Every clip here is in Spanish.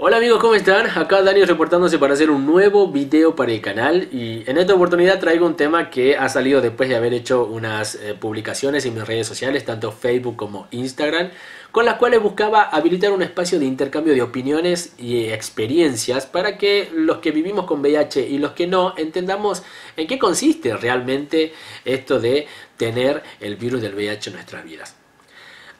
Hola amigos, ¿cómo están? Acá Dani reportándose para hacer un nuevo video para el canal y en esta oportunidad traigo un tema que ha salido después de haber hecho unas publicaciones en mis redes sociales, tanto Facebook como Instagram, con las cuales buscaba habilitar un espacio de intercambio de opiniones y experiencias para que los que vivimos con VIH y los que no entendamos en qué consiste realmente esto de tener el virus del VIH en nuestras vidas.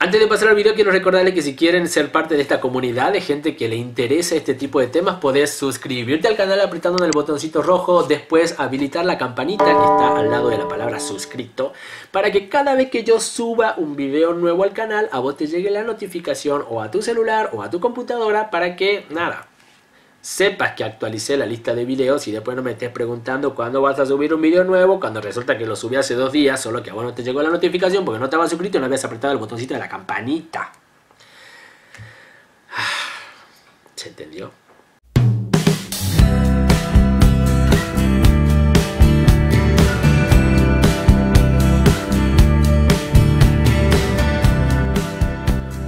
Antes de pasar al video quiero recordarles que si quieren ser parte de esta comunidad de gente que le interesa este tipo de temas, podés suscribirte al canal apretando en el botoncito rojo, después habilitar la campanita que está al lado de la palabra suscrito, para que cada vez que yo suba un video nuevo al canal, a vos te llegue la notificación o a tu celular o a tu computadora para que, sepas que actualicé la lista de videos y después no me estés preguntando cuándo vas a subir un video nuevo cuando resulta que lo subí hace 2 días, solo que a vos no te llegó la notificación porque no estabas suscrito y no habías apretado el botoncito de la campanita. ¿Se entendió?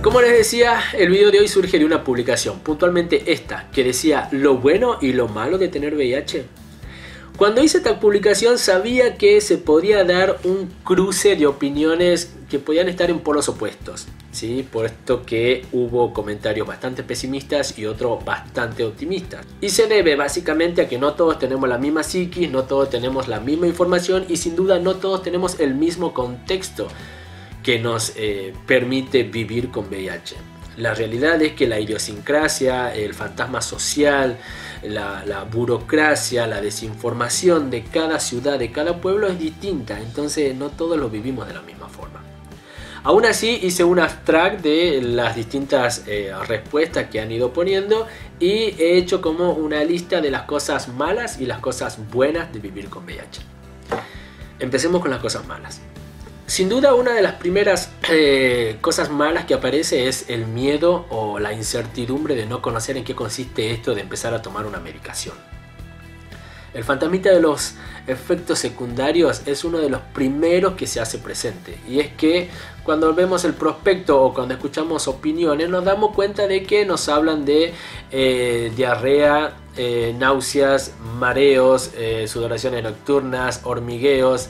Como les decía, el video de hoy surge de una publicación, puntualmente esta, que decía lo bueno y lo malo de tener VIH. Cuando hice esta publicación sabía que se podía dar un cruce de opiniones que podían estar en polos opuestos, ¿sí? Puesto que hubo comentarios bastante pesimistas y otros bastante optimistas. Y se debe básicamente a que no todos tenemos la misma psiquis, no todos tenemos la misma información y sin duda no todos tenemos el mismo contexto que nos permite vivir con VIH. La realidad es que la idiosincrasia, el fantasma social, la burocracia, la desinformación de cada ciudad, de cada pueblo es distinta, entonces no todos lo vivimos de la misma forma. Aún así hice un abstract de las distintas respuestas que han ido poniendo y he hecho como una lista de las cosas malas y las cosas buenas de vivir con VIH. Empecemos con las cosas malas. Sin duda una de las primeras cosas malas que aparece es el miedo o la incertidumbre de no conocer en qué consiste esto de empezar a tomar una medicación. El fantasmita de los efectos secundarios es uno de los primeros que se hace presente y es que cuando vemos el prospecto o cuando escuchamos opiniones nos damos cuenta de que nos hablan de diarrea, náuseas, mareos, sudoraciones nocturnas, hormigueos,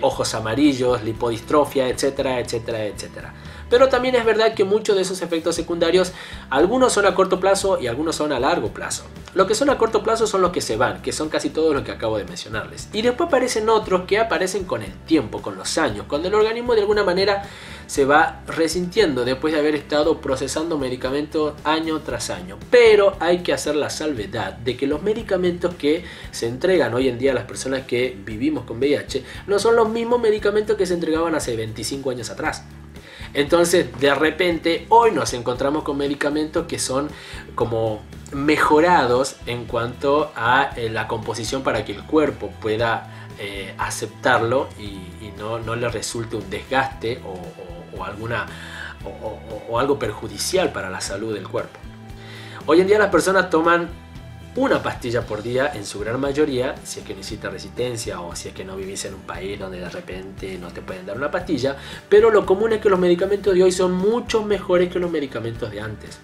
ojos amarillos, lipodistrofia, etcétera, etcétera, etcétera. Pero también es verdad que muchos de esos efectos secundarios, algunos son a corto plazo y algunos son a largo plazo. Los que son a corto plazo son los que se van, que son casi todos los que acabo de mencionarles. Y después aparecen otros que aparecen con el tiempo, con los años, cuando el organismo de alguna manera se va resintiendo después de haber estado procesando medicamentos año tras año. Pero hay que hacer la salvedad de que los medicamentos que se entregan hoy en día a las personas que vivimos con VIH no son los mismos medicamentos que se entregaban hace 25 años atrás. Entonces de repente hoy nos encontramos con medicamentos que son como mejorados en cuanto a la composición para que el cuerpo pueda aceptarlo y no le resulte un desgaste o algo perjudicial para la salud del cuerpo. Hoy en día las personas toman una pastilla por día en su gran mayoría, si es que necesita resistencia o si es que no vivís en un país donde de repente no te pueden dar una pastilla, pero lo común es que los medicamentos de hoy son mucho mejores que los medicamentos de antes.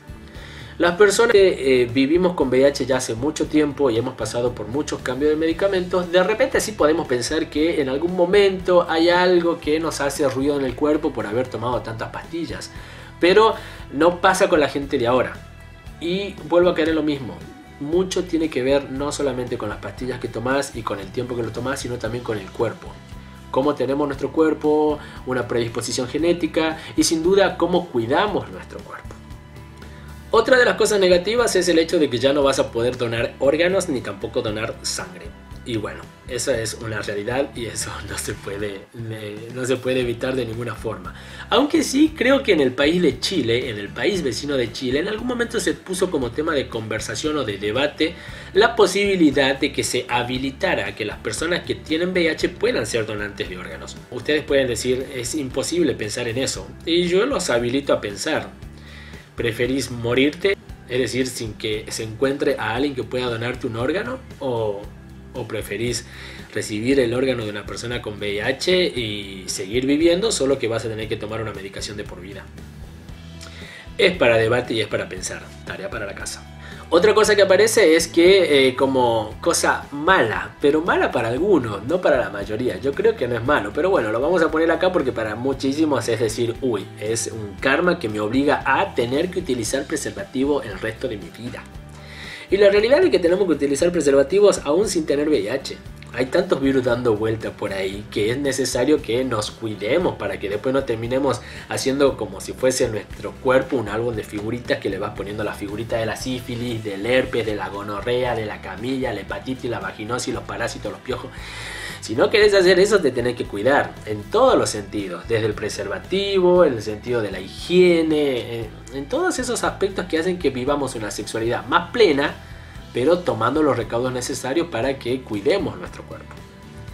Las personas que vivimos con VIH ya hace mucho tiempo y hemos pasado por muchos cambios de medicamentos, de repente sí podemos pensar que en algún momento hay algo que nos hace ruido en el cuerpo por haber tomado tantas pastillas, pero no pasa con la gente de ahora. Y vuelvo a caer en lo mismo. Mucho tiene que ver no solamente con las pastillas que tomás y con el tiempo que lo tomás, sino también con el cuerpo. Cómo tenemos nuestro cuerpo, una predisposición genética y sin duda cómo cuidamos nuestro cuerpo. Otra de las cosas negativas es el hecho de que ya no vas a poder donar órganos ni tampoco donar sangre. Y bueno, esa es una realidad y eso no se puede evitar de ninguna forma. Aunque sí creo que en el país de Chile, en el país vecino de Chile, en algún momento se puso como tema de conversación o de debate la posibilidad de que se habilitara a que las personas que tienen VIH puedan ser donantes de órganos. Ustedes pueden decir, es imposible pensar en eso. Y yo los habilito a pensar. ¿Preferís morirte? Es decir, sin que se encuentre a alguien que pueda donarte un órgano o preferís recibir el órgano de una persona con VIH y seguir viviendo, solo que vas a tener que tomar una medicación de por vida. Es para debate y es para pensar, tarea para la casa. Otra cosa que aparece es que como cosa mala, pero mala para algunos, no para la mayoría. Yo creo que no es malo, pero bueno, lo vamos a poner acá porque para muchísimos es decir, uy, es un karma que me obliga a tener que utilizar preservativo el resto de mi vida. Y la realidad es que tenemos que utilizar preservativos aún sin tener VIH. Hay tantos virus dando vueltas por ahí que es necesario que nos cuidemos para que después no terminemos haciendo como si fuese nuestro cuerpo un álbum de figuritas que le vas poniendo la figurita de la sífilis, del herpes, de la gonorrea, de la camilla, la hepatitis, la vaginosis, los parásitos, los piojos. Si no querés hacer eso, te tenés que cuidar en todos los sentidos, desde el preservativo, en el sentido de la higiene, en todos esos aspectos que hacen que vivamos una sexualidad más plena, pero tomando los recaudos necesarios para que cuidemos nuestro cuerpo.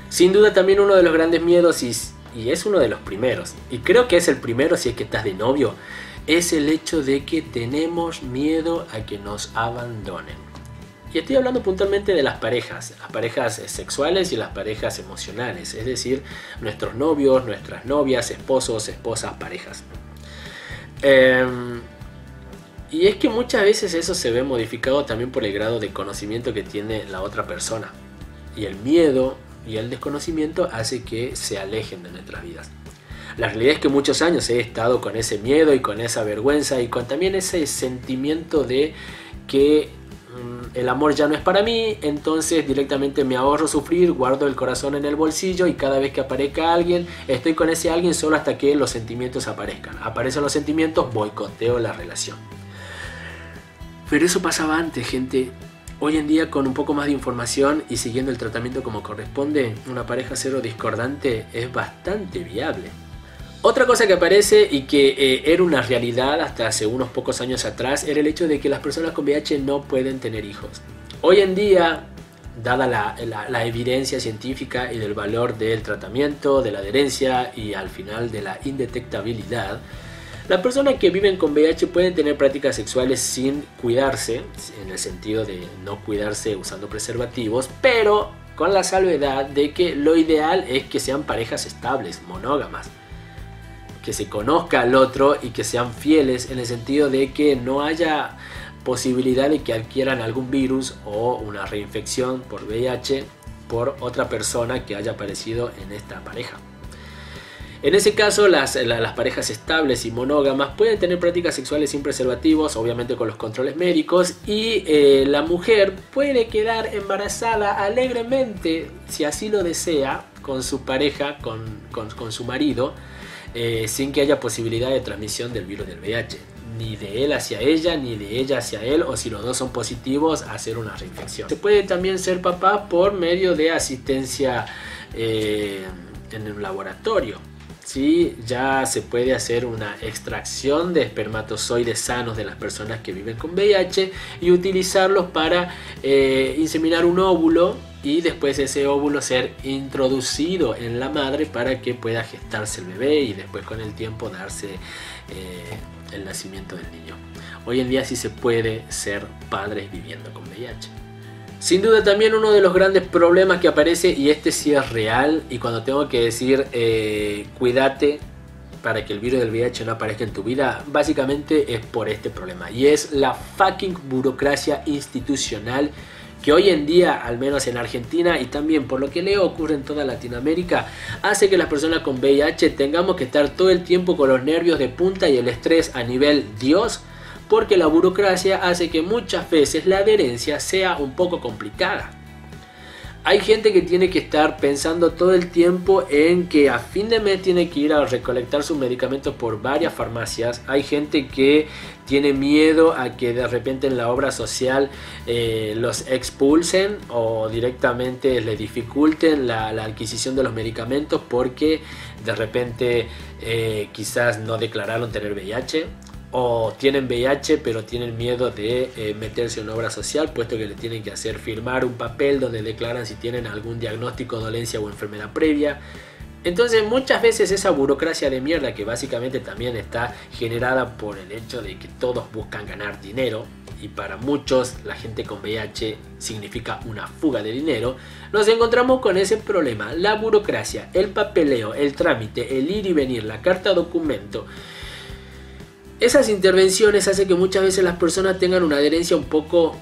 Sin duda también uno de los grandes miedos, y es uno de los primeros, y creo que es el primero si es que estás de novio, es el hecho de que tenemos miedo a que nos abandonen. Y estoy hablando puntualmente de las parejas sexuales y las parejas emocionales, es decir, nuestros novios, nuestras novias, esposos, esposas, parejas. Y es que muchas veces eso se ve modificado también por el grado de conocimiento que tiene la otra persona. Y el miedo y el desconocimiento hace que se alejen de nuestras vidas. La realidad es que muchos años he estado con ese miedo y con esa vergüenza y con también ese sentimiento de que el amor ya no es para mí, entonces directamente me ahorro sufrir, guardo el corazón en el bolsillo y cada vez que aparezca alguien, estoy con ese alguien solo hasta que los sentimientos aparezcan. Aparecen los sentimientos, boicoteo la relación. Pero eso pasaba antes, gente. Hoy en día, con un poco más de información y siguiendo el tratamiento como corresponde, una pareja cero discordante es bastante viable. Otra cosa que aparece y que era una realidad hasta hace unos pocos años atrás era el hecho de que las personas con VIH no pueden tener hijos. Hoy en día, dada la evidencia científica y del valor del tratamiento, de la adherencia y al final de la indetectabilidad, las personas que viven con VIH pueden tener prácticas sexuales sin cuidarse, en el sentido de no cuidarse usando preservativos, pero con la salvedad de que lo ideal es que sean parejas estables, monógamas, que se conozca al otro y que sean fieles en el sentido de que no haya posibilidad de que adquieran algún virus o una reinfección por VIH por otra persona que haya aparecido en esta pareja. En ese caso, las parejas estables y monógamas pueden tener prácticas sexuales sin preservativos, obviamente con los controles médicos, y la mujer puede quedar embarazada alegremente, si así lo desea, con su pareja, con su marido, sin que haya posibilidad de transmisión del virus del VIH. Ni de él hacia ella, ni de ella hacia él, o si los dos son positivos, hacer una reinfección. Se puede también ser papá por medio de asistencia en un laboratorio. Sí, ya se puede hacer una extracción de espermatozoides sanos de las personas que viven con VIH y utilizarlos para inseminar un óvulo y después ese óvulo ser introducido en la madre para que pueda gestarse el bebé y después con el tiempo darse el nacimiento del niño. Hoy en día sí se puede ser padres viviendo con VIH. Sin duda también uno de los grandes problemas que aparece, y este sí es real, y cuando tengo que decir cuídate para que el virus del VIH no aparezca en tu vida, básicamente es por este problema, y es la fucking burocracia institucional que hoy en día, al menos en Argentina y también por lo que leo ocurre en toda Latinoamérica, hace que las personas con VIH tengamos que estar todo el tiempo con los nervios de punta y el estrés a nivel Dios, porque la burocracia hace que muchas veces la adherencia sea un poco complicada. Hay gente que tiene que estar pensando todo el tiempo en que a fin de mes tiene que ir a recolectar sus medicamentos por varias farmacias. Hay gente que tiene miedo a que de repente en la obra social los expulsen o directamente les dificulten la adquisición de los medicamentos porque de repente quizás no declararon tener VIH. O tienen VIH pero tienen miedo de meterse en obra social, puesto que le tienen que hacer firmar un papel donde declaran si tienen algún diagnóstico, dolencia o enfermedad previa. Entonces muchas veces esa burocracia de mierda, que básicamente también está generada por el hecho de que todos buscan ganar dinero, y para muchos la gente con VIH significa una fuga de dinero, nos encontramos con ese problema. La burocracia, el papeleo, el trámite, el ir y venir, la carta documento, Esas intervenciones hacen que muchas veces las personas tengan una adherencia un poco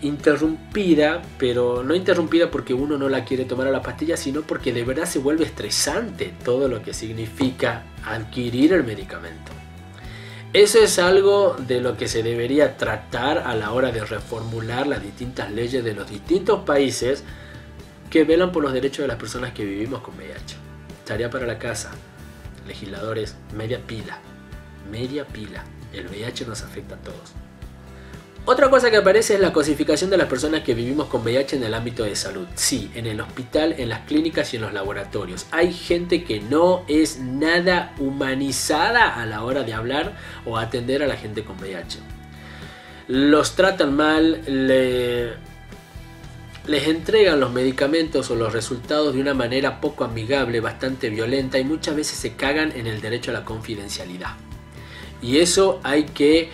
interrumpida, pero no interrumpida porque uno no la quiere tomar a la pastilla, sino porque de verdad se vuelve estresante todo lo que significa adquirir el medicamento. Eso es algo de lo que se debería tratar a la hora de reformular las distintas leyes de los distintos países que velan por los derechos de las personas que vivimos con VIH. Tarea para la casa, legisladores, media pila. El VIH nos afecta a todos. Otra cosa que aparece es la cosificación de las personas que vivimos con VIH en el ámbito de salud. Sí, en el hospital, en las clínicas y en los laboratorios. Hay gente que no es nada humanizada a la hora de hablar o atender a la gente con VIH. Los tratan mal, les entregan los medicamentos o los resultados de una manera poco amigable, bastante violenta, y muchas veces se cagan en el derecho a la confidencialidad. Y eso hay que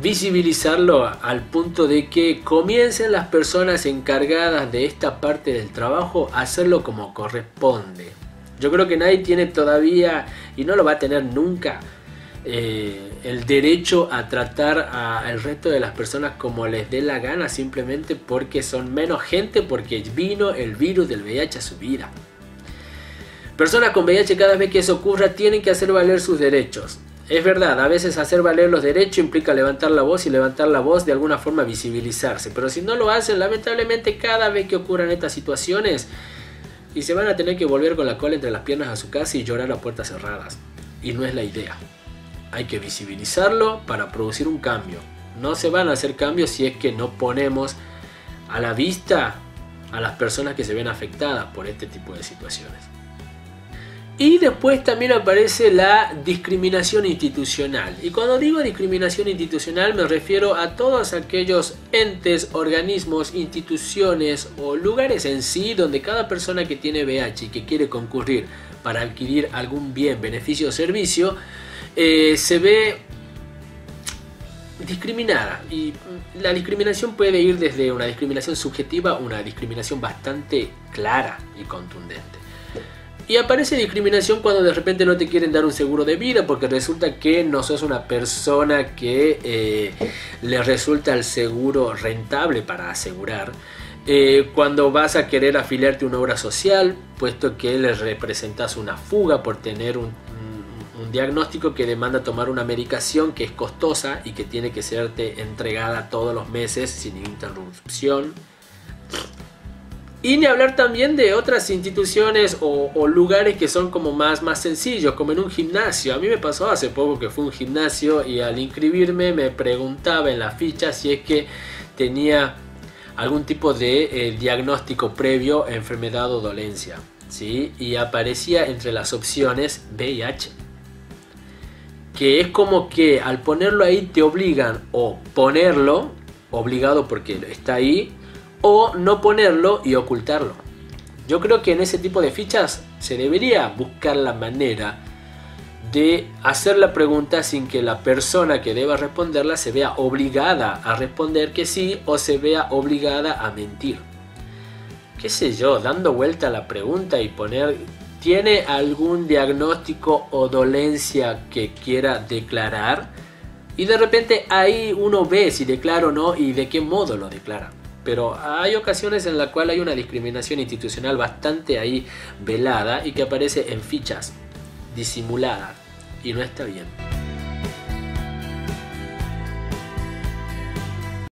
visibilizarlo al punto de que comiencen las personas encargadas de esta parte del trabajo a hacerlo como corresponde. Yo creo que nadie tiene todavía, y no lo va a tener nunca, el derecho a tratar al resto de las personas como les dé la gana, simplemente porque son menos gente, porque vino el virus del VIH a su vida. Personas con VIH, cada vez que eso ocurra, tienen que hacer valer sus derechos. Es verdad, a veces hacer valer los derechos implica levantar la voz, y levantar la voz de alguna forma visibilizarse. Pero si no lo hacen, lamentablemente cada vez que ocurran estas situaciones, y se van a tener que volver con la cola entre las piernas a su casa y llorar a puertas cerradas. Y no es la idea. Hay que visibilizarlo para producir un cambio. No se van a hacer cambios si es que no ponemos a la vista a las personas que se ven afectadas por este tipo de situaciones. Y después también aparece la discriminación institucional. Y cuando digo discriminación institucional me refiero a todos aquellos entes, organismos, instituciones o lugares en sí donde cada persona que tiene VIH y que quiere concurrir para adquirir algún bien, beneficio o servicio se ve discriminada. Y la discriminación puede ir desde una discriminación subjetiva a una discriminación bastante clara y contundente. Y aparece discriminación cuando de repente no te quieren dar un seguro de vida porque resulta que no sos una persona que le resulta el seguro rentable para asegurar. Cuando vas a querer afiliarte a una obra social, puesto que le representas una fuga por tener un diagnóstico que demanda tomar una medicación que es costosa y que tiene que serte entregada todos los meses sin interrupción. Y ni hablar también de otras instituciones o lugares que son como más sencillos, como en un gimnasio. A mí me pasó hace poco que fue un gimnasio y al inscribirme me preguntaba en la ficha si es que tenía algún tipo de diagnóstico previo, enfermedad o dolencia, ¿sí? Y aparecía entre las opciones VIH. Que es como que al ponerlo ahí te obligan o ponerlo, obligado porque está ahí, o no ponerlo y ocultarlo. Yo creo que en ese tipo de fichas se debería buscar la manera de hacer la pregunta sin que la persona que deba responderla se vea obligada a responder que sí o se vea obligada a mentir. Qué sé yo, dando vuelta a la pregunta y poner ¿tiene algún diagnóstico o dolencia que quiera declarar? Y de repente ahí uno ve si declara o no y de qué modo lo declara. Pero hay ocasiones en las cuales hay una discriminación institucional bastante ahí velada y que aparece en fichas, disimulada, y no está bien.